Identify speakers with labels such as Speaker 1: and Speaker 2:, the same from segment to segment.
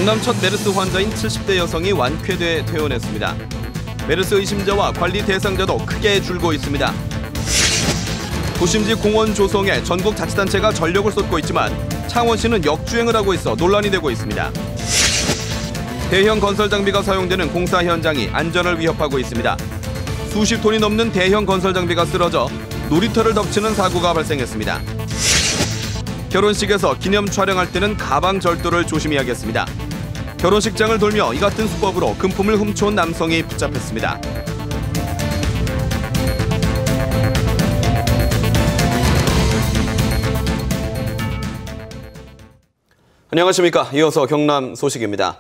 Speaker 1: 경남 첫 메르스 환자인 70대 여성이 완쾌돼 퇴원했습니다. 메르스 의심자와 관리 대상자도 크게 줄고 있습니다. 도심지 공원 조성에 전국 자치단체가 전력을 쏟고 있지만 창원시는 역주행을 하고 있어 논란이 되고 있습니다. 대형 건설 장비가 사용되는 공사 현장이 안전을 위협하고 있습니다. 수십 톤이 넘는 대형 건설 장비가 쓰러져 놀이터를 덮치는 사고가 발생했습니다. 결혼식에서 기념 촬영할 때는 가방 절도를 조심해야겠습니다. 결혼식장을 돌며 이 같은 수법으로 금품을 훔쳐온 남성이 붙잡혔습니다. 안녕하십니까. 이어서 경남 소식입니다.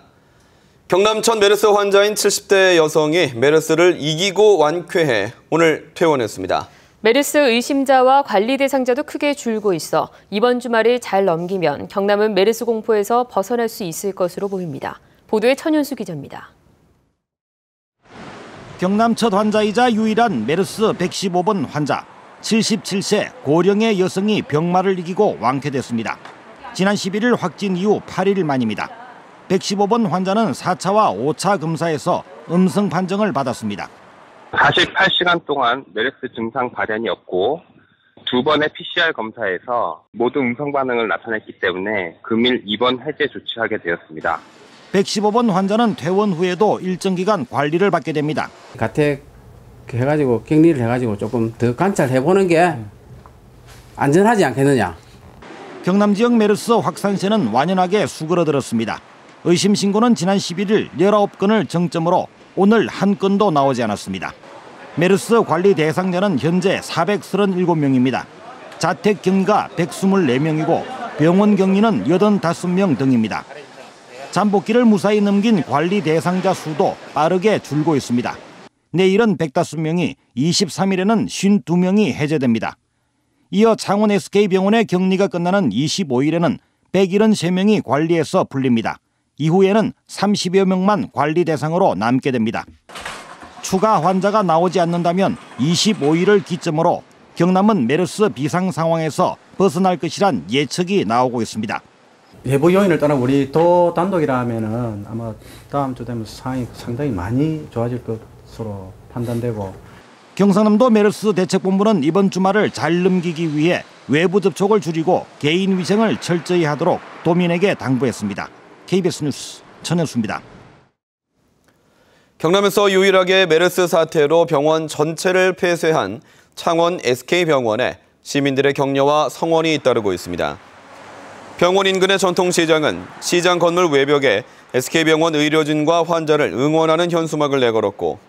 Speaker 1: 경남 첫 메르스 환자인 70대 여성이 메르스를 이기고 완쾌해 오늘 퇴원했습니다.
Speaker 2: 메르스 의심자와 관리 대상자도 크게 줄고 있어 이번 주말을 잘 넘기면 경남은 메르스 공포에서 벗어날 수 있을 것으로 보입니다. 보도에 천윤수 기자입니다.
Speaker 3: 경남 첫 환자이자 유일한 메르스 115번 환자, 77세 고령의 여성이 병마를 이기고 완쾌됐습니다. 지난 11일 확진 이후 8일 만입니다. 115번 환자는 4차와 5차 검사에서 음성 판정을 받았습니다.
Speaker 4: 48시간 동안 메르스 증상 발현이 없고 2번의 PCR 검사에서 모두 음성 반응을 나타냈기 때문에 금일 입원 해제 조치하게 되었습니다.
Speaker 3: 115번 환자는 퇴원 후에도 일정 기간 관리를 받게 됩니다.
Speaker 5: 가택 해가지고 격리를 해가지고 조금 더 관찰해보는 게 안전하지 않겠느냐.
Speaker 3: 경남 지역 메르스 확산세는 완연하게 수그러들었습니다. 의심 신고는 지난 11일 19건을 정점으로 오늘 한 건도 나오지 않았습니다. 메르스 관리 대상자는 현재 437명입니다. 자택 격리가 124명이고 병원 격리는 85명 등입니다. 잠복기를 무사히 넘긴 관리 대상자 수도 빠르게 줄고 있습니다. 내일은 105명이, 23일에는 52명이 해제됩니다. 이어 창원 SK병원의 격리가 끝나는 25일에는 173명이 관리에서 풀립니다. 이후에는 30여 명만 관리 대상으로 남게 됩니다. 추가 환자가 나오지 않는다면 25일을 기점으로 경남은 메르스 비상 상황에서 벗어날 것이란 예측이 나오고 있습니다.
Speaker 6: 외부 요인을 떠나 우리 도 단독이라면은 아마 다음 주 되면 상황이 상당히 많이 좋아질 것으로 판단되고.
Speaker 3: 경상남도 메르스 대책본부는 이번 주말을 잘 넘기기 위해 외부 접촉을 줄이고 개인 위생을 철저히 하도록 도민에게 당부했습니다. KBS 뉴스 천현수입니다.
Speaker 1: 경남에서 유일하게 메르스 사태로 병원 전체를 폐쇄한 창원 SK병원에 시민들의 격려와 성원이 잇따르고 있습니다. 병원 인근의 전통시장은 시장 건물 외벽에 SK병원 의료진과 환자를 응원하는 현수막을 내걸었고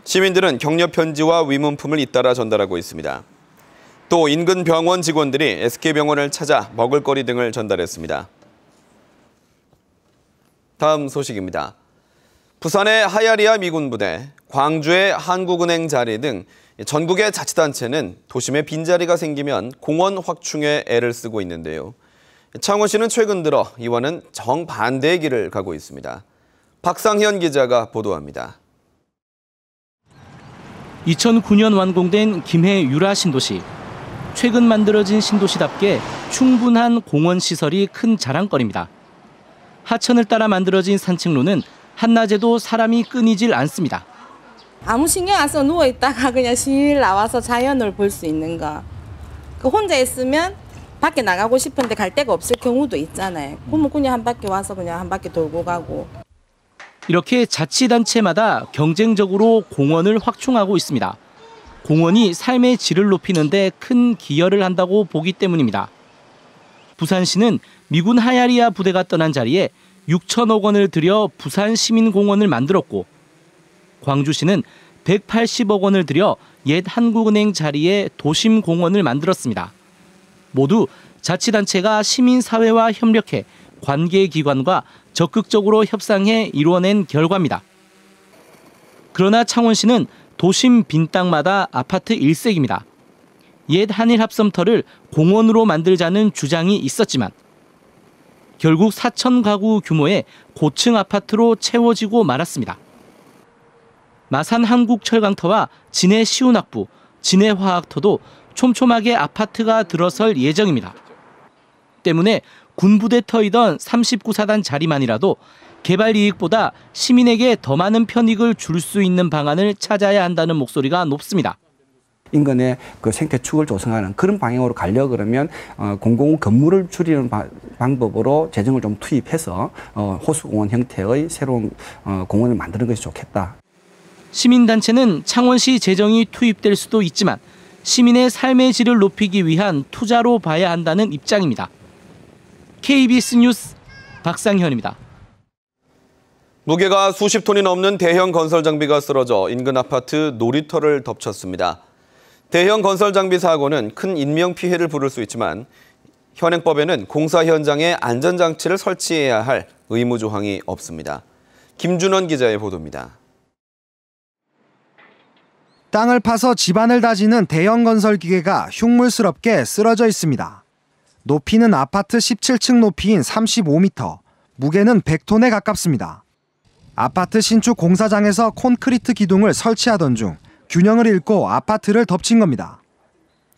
Speaker 1: 시민들은 격려 편지와 위문품을 잇따라 전달하고 있습니다. 또 인근 병원 직원들이 SK병원을 찾아 먹을거리 등을 전달했습니다. 다음 소식입니다. 부산의 하야리아 미군부대, 광주의 한국은행 자리 등 전국의 자치단체는 도심에 빈자리가 생기면 공원 확충에 애를 쓰고 있는데요. 창원시는 최근 들어 이와는 정반대의 길을 가고 있습니다. 박상현 기자가 보도합니다.
Speaker 7: 2009년 완공된 김해 유라 신도시. 최근 만들어진 신도시답게 충분한 공원 시설이 큰 자랑거리입니다. 하천을 따라 만들어진 산책로는 한낮에도 사람이 끊이질 않습니다.
Speaker 8: 아무 신경 안 써 누워있다가 그냥 실 나와서 자연을 볼 수 있는 거. 혼자 있으면 밖에 나가고 싶은데 갈 데가 없을 경우도 있잖아요. 그러면 그냥 한 바퀴 와서 그냥 한 바퀴 돌고 가고.
Speaker 7: 이렇게 자치단체마다 경쟁적으로 공원을 확충하고 있습니다. 공원이 삶의 질을 높이는 데 큰 기여를 한다고 보기 때문입니다. 부산시는 미군 하야리아 부대가 떠난 자리에 6천억 원을 들여 부산시민공원을 만들었고 광주시는 180억 원을 들여 옛 한국은행 자리에 도심공원을 만들었습니다. 모두 자치단체가 시민사회와 협력해 관계기관과 적극적으로 협상해 이루어낸 결과입니다. 그러나 창원시는 도심 빈 땅마다 아파트 일색입니다. 옛 한일합섬터를 공원으로 만들자는 주장이 있었지만 결국 4천 가구 규모의 고층 아파트로 채워지고 말았습니다. 마산 한국철강터와 진해 시운학부, 진해 화학터도 촘촘하게 아파트가 들어설 예정입니다. 때문에 군부대 터이던 39사단 자리만이라도 개발 이익보다 시민에게 더 많은 편익을 줄 수 있는 방안을 찾아야 한다는 목소리가 높습니다.
Speaker 9: 인근의 그 생태축을 조성하는 그런 방향으로 가려 그러면 공공 건물을 줄이는 방법으로 재정을 좀 투입해서 호수공원 형태의 새로운 공원을 만드는 것이 좋겠다.
Speaker 7: 시민단체는 창원시 재정이 투입될 수도 있지만 시민의 삶의 질을 높이기 위한 투자로 봐야 한다는 입장입니다. KBS 뉴스 박상현입니다.
Speaker 1: 무게가 수십 톤이 넘는 대형 건설 장비가 쓰러져 인근 아파트 놀이터를 덮쳤습니다. 대형 건설 장비 사고는 큰 인명피해를 부를 수 있지만 현행법에는 공사 현장에 안전장치를 설치해야 할 의무 조항이 없습니다. 김준원 기자의 보도입니다.
Speaker 10: 땅을 파서 집안을 다지는 대형 건설 기계가 흉물스럽게 쓰러져 있습니다. 높이는 아파트 17층 높이인 35m, 무게는 100톤에 가깝습니다. 아파트 신축 공사장에서 콘크리트 기둥을 설치하던 중 균형을 잃고 아파트를 덮친 겁니다.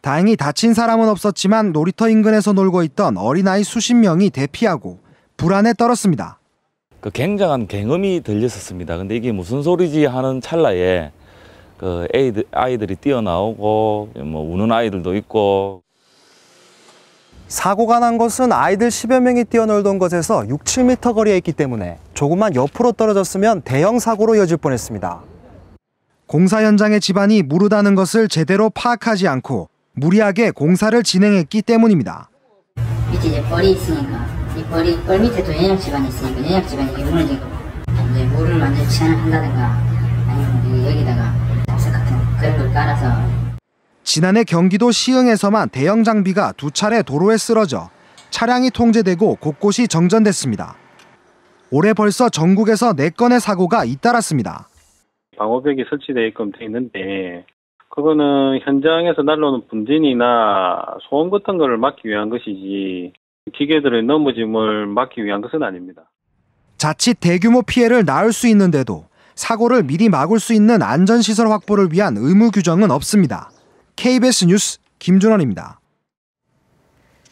Speaker 10: 다행히 다친 사람은 없었지만 놀이터 인근에서 놀고 있던 어린아이 수십 명이 대피하고 불안에 떨었습니다.
Speaker 11: 굉장한 굉음이 들렸었습니다. 근데 이게 무슨 소리지 하는 찰나에 아이들이 뛰어나오고 우는 아이들도 있고.
Speaker 10: 사고가 난 곳은 아이들 10여 명이 뛰어놀던 곳에서 6, 7m 거리에 있기 때문에 조금만 옆으로 떨어졌으면 대형 사고로 이어질 뻔했습니다. 공사 현장의 집안이 무르다는 것을 제대로 파악하지 않고 무리하게 공사를 진행했기 때문입니다.
Speaker 12: 밑에 이제 벌이 있으니까 이 벌 밑에 또 연약 집안이 있으니까 연약 집안이 이게 무너지고 이제 물을 완전히 차단한다든가 아니면 여기다가 잡석 같은 그런 걸 깔아서.
Speaker 10: 지난해 경기도 시흥에서만 대형 장비가 2차례 도로에 쓰러져 차량이 통제되고 곳곳이 정전됐습니다. 올해 벌써 전국에서 4건의 사고가 잇따랐습니다.
Speaker 13: 방호벽이 설치되어 있는데 그거는 현장에서 날라오는 분진이나 소음 같은 걸 막기 위한 것이지 기계들의 넘어짐을 막기 위한 것은 아닙니다.
Speaker 10: 자칫 대규모 피해를 낳을 수 있는데도 사고를 미리 막을 수 있는 안전시설 확보를 위한 의무 규정은 없습니다. KBS 뉴스 김준원입니다.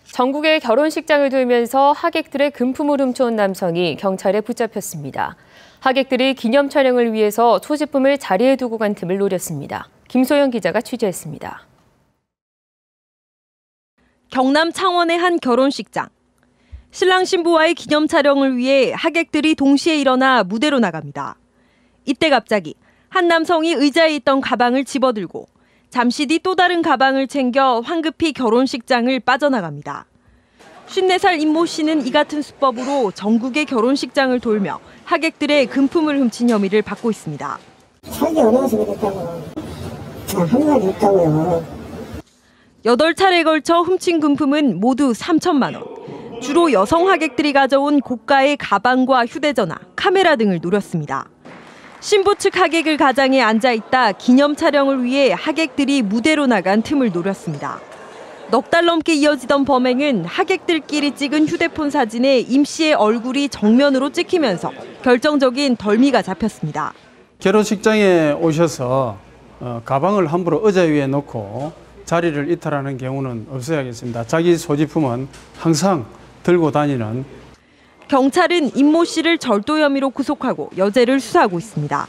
Speaker 2: 전국의 결혼식장을 돌면서 하객들의 금품을 훔쳐온 남성이 경찰에 붙잡혔습니다. 하객들이 기념 촬영을 위해서 소지품을 자리에 두고 간 틈을 노렸습니다. 김소영 기자가 취재했습니다.
Speaker 14: 경남 창원의 한 결혼식장. 신랑 신부와의 기념 촬영을 위해 하객들이 동시에 일어나 무대로 나갑니다. 이때 갑자기 한 남성이 의자에 있던 가방을 집어들고 잠시 뒤 또 다른 가방을 챙겨 황급히 결혼식장을 빠져나갑니다. 54살 임모 씨는 이 같은 수법으로 전국의 결혼식장을 돌며 하객들의 금품을 훔친 혐의를 받고 있습니다.
Speaker 15: 살기 어려워서 그랬다고. 한 마디 있다고요.
Speaker 14: 8차례에 걸쳐 훔친 금품은 모두 3천만 원. 주로 여성 하객들이 가져온 고가의 가방과 휴대전화, 카메라 등을 노렸습니다. 신부 측 하객을 가장에 앉아있다 기념 촬영을 위해 하객들이 무대로 나간 틈을 노렸습니다. 넉 달 넘게 이어지던 범행은 하객들끼리 찍은 휴대폰 사진에 임 씨의 얼굴이 정면으로 찍히면서 결정적인 덜미가 잡혔습니다.
Speaker 6: 결혼식장에 오셔서 가방을 함부로 의자 위에 놓고 자리를 이탈하는 경우는 없어야겠습니다. 자기 소지품은 항상 들고 다니는.
Speaker 14: 경찰은 임모 씨를 절도 혐의로 구속하고 여죄를 수사하고 있습니다.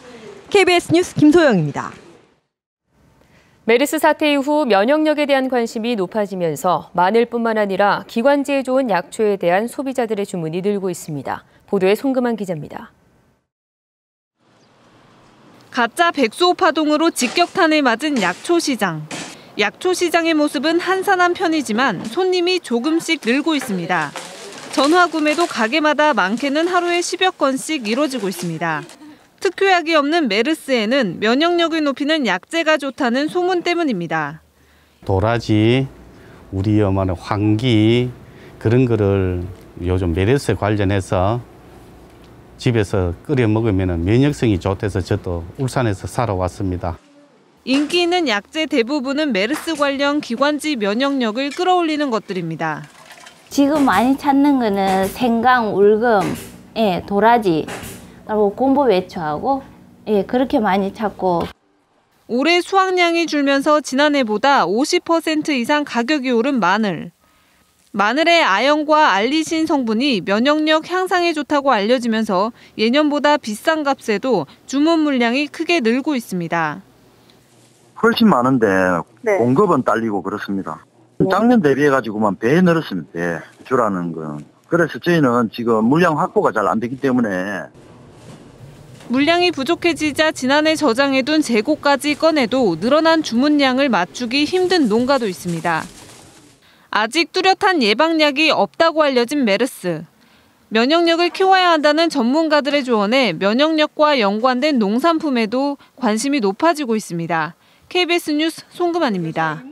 Speaker 14: KBS 뉴스 김소영입니다.
Speaker 2: 메르스 사태 이후 면역력에 대한 관심이 높아지면서 마늘뿐만 아니라 기관지에 좋은 약초에 대한 소비자들의 주문이 늘고 있습니다. 보도에 송금한 기자입니다.
Speaker 16: 가짜 백수호 파동으로 직격탄을 맞은 약초 시장. 약초 시장의 모습은 한산한 편이지만 손님이 조금씩 늘고 있습니다. 전화 구매도 가게마다 많게는 하루에 10여 건씩 이뤄지고 있습니다. 특효약이 없는 메르스에는 면역력을 높이는 약재가 좋다는 소문 때문입니다.
Speaker 17: 도라지, 우리 엄마는 황기 그런 거를 요즘 메르스에 관련해서 집에서 끓여 먹으면 면역성이 좋대서 저도 울산에서 살아왔습니다.
Speaker 16: 인기 있는 약재 대부분은 메르스 관련 기관지 면역력을 끌어올리는 것들입니다.
Speaker 18: 지금 많이 찾는 거는 생강, 울금, 도라지, 그리고 곰보배추하고 그렇게 많이 찾고.
Speaker 16: 올해 수확량이 줄면서 지난해보다 50% 이상 가격이 오른 마늘. 마늘의 아연과 알리신 성분이 면역력 향상에 좋다고 알려지면서 예년보다 비싼 값에도 주문 물량이 크게 늘고 있습니다.
Speaker 19: 훨씬 많은데 공급은 딸리고 그렇습니다. 작년 대비해가지고만 배 늘었습니다. 배 주라는 건. 그래서 저희는 지금 물량 확보가 잘 안 되기 때문에
Speaker 16: 물량이 부족해지자 지난해 저장해둔 재고까지 꺼내도 늘어난 주문량을 맞추기 힘든 농가도 있습니다. 아직 뚜렷한 예방약이 없다고 알려진 메르스. 면역력을 키워야 한다는 전문가들의 조언에 면역력과 연관된 농산품에도 관심이 높아지고 있습니다. KBS 뉴스 송금환입니다.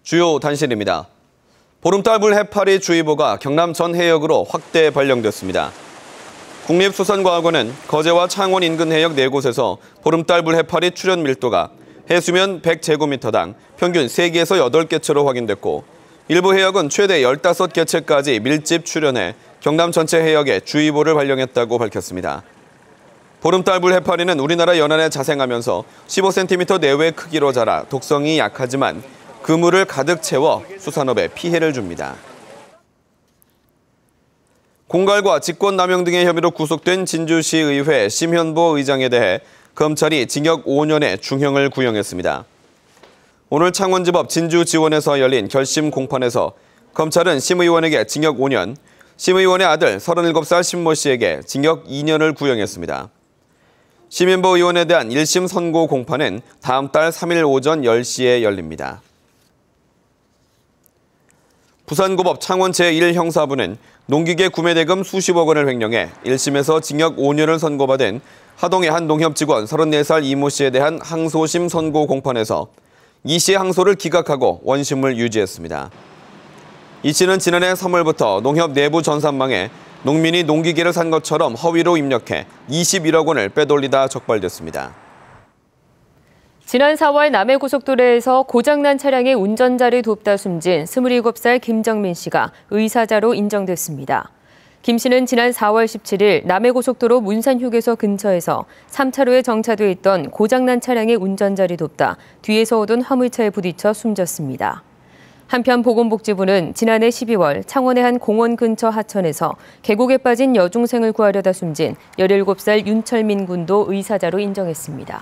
Speaker 1: 주요 단신입니다. 보름달불 해파리 주의보가 경남 전 해역으로 확대 발령됐습니다. 국립수산과학원은 거제와 창원 인근 해역 4곳에서 보름달불 해파리 출현 밀도가 해수면 100제곱미터당 평균 3개에서 8개체로 확인됐고 일부 해역은 최대 15개체까지 밀집 출현해 경남 전체 해역에 주의보를 발령했다고 밝혔습니다. 보름달불 해파리는 우리나라 연안에 자생하면서 15cm 내외 크기로 자라 독성이 약하지만 그물을 가득 채워 수산업에 피해를 줍니다. 공갈과 직권남용 등의 혐의로 구속된 진주시의회 심현보 의장에 대해 검찰이 징역 5년의 중형을 구형했습니다. 오늘 창원지법 진주지원에서 열린 결심 공판에서 검찰은 심 의원에게 징역 5년, 심 의원의 아들 37살 신모 씨에게 징역 2년을 구형했습니다. 심현보 의원에 대한 1심 선고 공판은 다음 달 3일 오전 10시에 열립니다. 부산고법 창원 제1형사부는 농기계 구매대금 수십억 원을 횡령해 1심에서 징역 5년을 선고받은 하동의 한 농협 직원 34살 이모 씨에 대한 항소심 선고 공판에서 이 씨의 항소를 기각하고 원심을 유지했습니다. 이 씨는 지난해 3월부터 농협 내부 전산망에 농민이 농기계를 산 것처럼 허위로 입력해 21억 원을 빼돌리다 적발됐습니다.
Speaker 2: 지난 4월 남해고속도로에서 고장난 차량의 운전자를 돕다 숨진 27살 김정민 씨가 의사자로 인정됐습니다. 김 씨는 지난 4월 17일 남해고속도로 문산휴게소 근처에서 3차로에 정차돼 있던 고장난 차량의 운전자를 돕다 뒤에서 오던 화물차에 부딪혀 숨졌습니다. 한편 보건복지부는 지난해 12월 창원의 한 공원 근처 하천에서 계곡에 빠진 여중생을 구하려다 숨진 17살 윤철민 군도 의사자로 인정했습니다.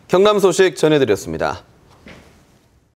Speaker 1: 경남 소식 전해드렸습니다.